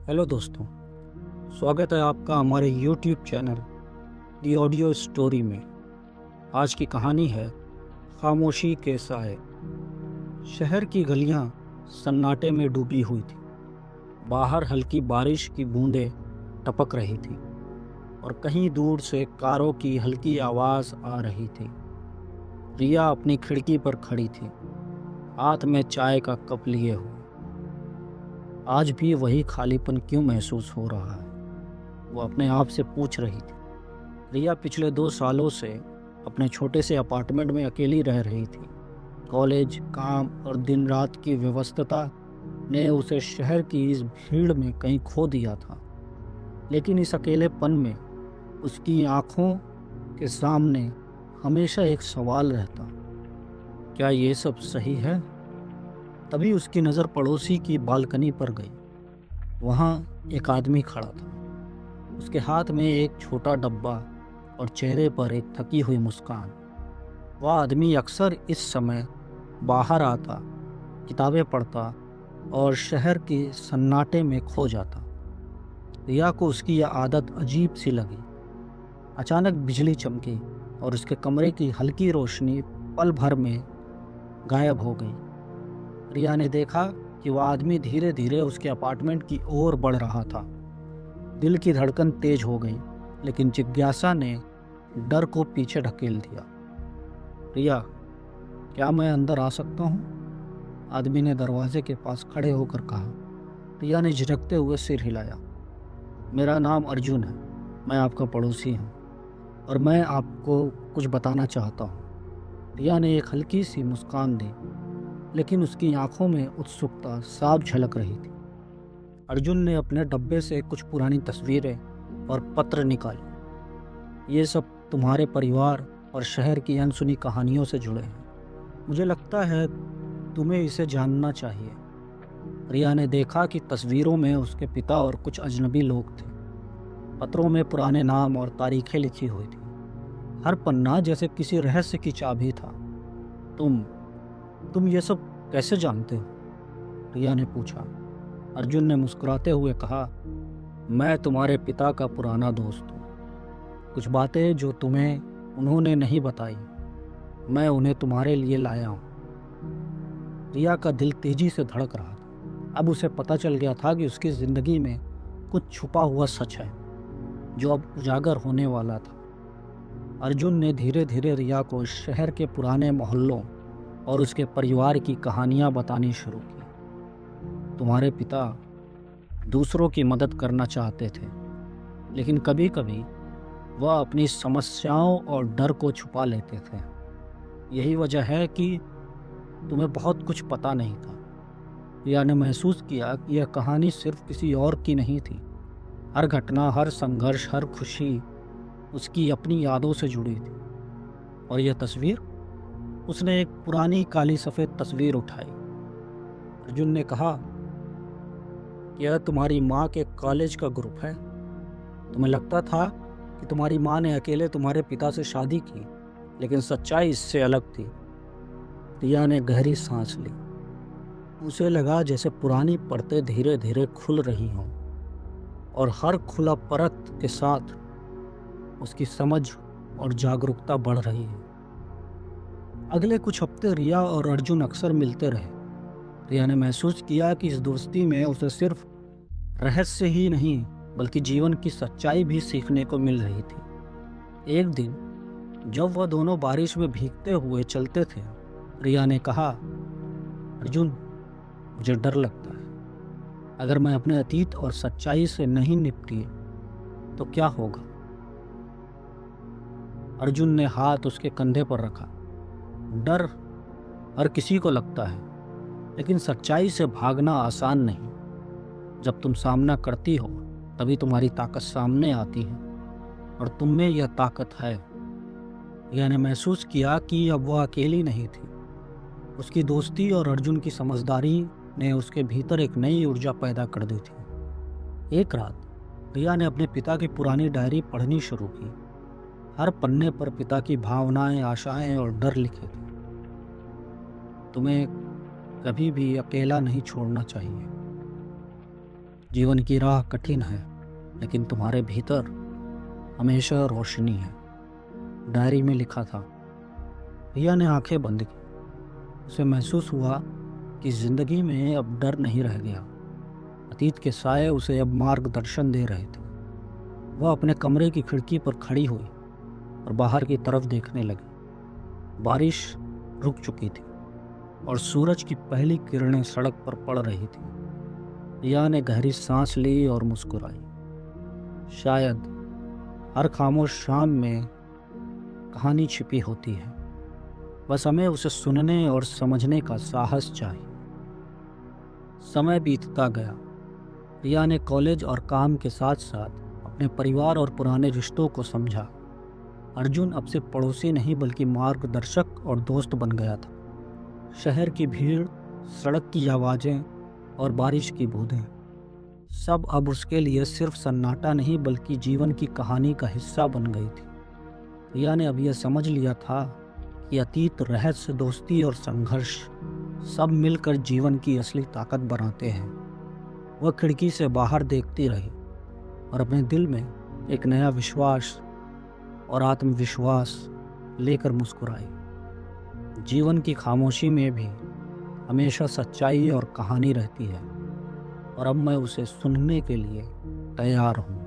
Hello दोस्तों, स्वागत है आपका हमारे YouTube channel the audio story में। आज की कहानी है खामोशी के साए। शहर की गलियां सन्नाटे में डूबी हुई थी। बाहर हल्की बारिश की बूंदें टपक रही थी और कहीं दूर से कारों की हल्की आवाज़ आ रही थी। रिया अपनी खिड़की पर खड़ी थी, हाथ में चाय का कप लिए हुए। आज भी वही खालीपन क्यों महसूस हो रहा है, वो अपने आप से पूछ रही थी। रिया पिछले 2 सालों से अपने छोटे से अपार्टमेंट में अकेली रह रही थी। कॉलेज, काम और दिन रात की व्यस्तता ने उसे शहर की इस भीड़ में कहीं खो दिया था। लेकिन इस अकेलेपन में उसकी आंखों के सामने हमेशा एक सवाल रहता, क्या ये सब सही है? तभी उसकी नज़र पड़ोसी की बालकनी पर गई। वहाँ एक आदमी खड़ा था, उसके हाथ में एक छोटा डब्बा और चेहरे पर एक थकी हुई मुस्कान। वह आदमी अक्सर इस समय बाहर आता, किताबें पढ़ता और शहर के सन्नाटे में खो जाता। रिया को उसकी यह आदत अजीब सी लगी। अचानक बिजली चमकी और उसके कमरे की हल्की रोशनी पल भर में गायब हो गई। रिया ने देखा कि वह आदमी धीरे धीरे उसके अपार्टमेंट की ओर बढ़ रहा था। दिल की धड़कन तेज हो गई, लेकिन जिज्ञासा ने डर को पीछे ढकेल दिया। रिया, क्या मैं अंदर आ सकता हूँ? आदमी ने दरवाजे के पास खड़े होकर कहा। रिया ने झिझकते हुए सिर हिलाया। मेरा नाम अर्जुन है, मैं आपका पड़ोसी हूँ और मैं आपको कुछ बताना चाहता हूँ। रिया ने एक हल्की सी मुस्कान दी, लेकिन उसकी आंखों में उत्सुकता साफ झलक रही थी। अर्जुन ने अपने डब्बे से कुछ पुरानी तस्वीरें और पत्र निकाले। ये सब तुम्हारे परिवार और शहर की अनसुनी कहानियों से जुड़े हैं। मुझे लगता है तुम्हें इसे जानना चाहिए। रिया ने देखा कि तस्वीरों में उसके पिता और कुछ अजनबी लोग थे। पत्रों में पुराने नाम और तारीखें लिखी हुई थी। हर पन्ना जैसे किसी रहस्य की चाबी था। तुम ये सब कैसे जानते हो? रिया ने पूछा। अर्जुन ने मुस्कुराते हुए कहा, मैं तुम्हारे पिता का पुराना दोस्त हूँ। कुछ बातें जो तुम्हें उन्होंने नहीं बताई, मैं उन्हें तुम्हारे लिए लाया हूँ। रिया का दिल तेजी से धड़क रहा था। अब उसे पता चल गया था कि उसकी जिंदगी में कुछ छुपा हुआ सच है जो अब उजागर होने वाला था। अर्जुन ने धीरे धीरे रिया को शहर के पुराने मोहल्लों और उसके परिवार की कहानियां बतानी शुरू की। तुम्हारे पिता दूसरों की मदद करना चाहते थे, लेकिन कभी कभी वह अपनी समस्याओं और डर को छुपा लेते थे। यही वजह है कि तुम्हें बहुत कुछ पता नहीं था। रिया ने महसूस किया कि यह कहानी सिर्फ किसी और की नहीं थी। हर घटना, हर संघर्ष, हर खुशी उसकी अपनी यादों से जुड़ी थी। और यह तस्वीर, उसने एक पुरानी काली सफ़ेद तस्वीर उठाई। अर्जुन ने कहा, यह तुम्हारी माँ के कॉलेज का ग्रुप है। तुम्हें लगता था कि तुम्हारी माँ ने अकेले तुम्हारे पिता से शादी की, लेकिन सच्चाई इससे अलग थी। रिया ने गहरी सांस ली। उसे लगा जैसे पुरानी परतें धीरे धीरे खुल रही हों और हर खुला परत के साथ उसकी समझ और जागरूकता बढ़ रही है। अगले कुछ हफ्ते रिया और अर्जुन अक्सर मिलते रहे। रिया ने महसूस किया कि इस दोस्ती में उसे सिर्फ रहस्य ही नहीं, बल्कि जीवन की सच्चाई भी सीखने को मिल रही थी। एक दिन जब वह दोनों बारिश में भीगते हुए चलते थे, रिया ने कहा, अर्जुन, मुझे डर लगता है। अगर मैं अपने अतीत और सच्चाई से नहीं निपटी तो क्या होगा? अर्जुन ने हाथ उसके कंधे पर रखा। डर हर किसी को लगता है, लेकिन सच्चाई से भागना आसान नहीं। जब तुम सामना करती हो, तभी तुम्हारी ताकत सामने आती है, और तुम में यह ताकत है। रिया ने महसूस किया कि अब वह अकेली नहीं थी। उसकी दोस्ती और अर्जुन की समझदारी ने उसके भीतर एक नई ऊर्जा पैदा कर दी थी। एक रात रिया ने अपने पिता की पुरानी डायरी पढ़नी शुरू की। हर पन्ने पर पिता की भावनाएं, आशाएं और डर लिखे थे। तुम्हें कभी भी अकेला नहीं छोड़ना चाहिए। जीवन की राह कठिन है, लेकिन तुम्हारे भीतर हमेशा रोशनी है। डायरी में लिखा था। रिया ने आंखें बंद की। उसे महसूस हुआ कि जिंदगी में अब डर नहीं रह गया। अतीत के साए उसे अब मार्गदर्शन दे रहे थे। वह अपने कमरे की खिड़की पर खड़ी हुई और बाहर की तरफ देखने लगी। बारिश रुक चुकी थी और सूरज की पहली किरणें सड़क पर पड़ रही थी। रिया ने गहरी सांस ली और मुस्कुराई। शायद हर खामोश शाम में कहानी छिपी होती है, बस हमें उसे सुनने और समझने का साहस चाहिए। समय बीतता गया। रिया ने कॉलेज और काम के साथ साथ अपने परिवार और पुराने रिश्तों को समझा। अर्जुन अब से पड़ोसी नहीं बल्कि मार्गदर्शक और दोस्त बन गया था। शहर की भीड़, सड़क की आवाज़ें और बारिश की बूंदें सब अब उसके लिए सिर्फ सन्नाटा नहीं बल्कि जीवन की कहानी का हिस्सा बन गई थी। रिया ने अब यह समझ लिया था कि अतीत, रहस्य, दोस्ती और संघर्ष सब मिलकर जीवन की असली ताकत बनाते हैं। वह खिड़की से बाहर देखती रही और अपने दिल में एक नया विश्वास और आत्मविश्वास लेकर मुस्कुराई। जीवन की खामोशी में भी हमेशा सच्चाई और कहानी रहती है और अब मैं उसे सुनने के लिए तैयार हूँ।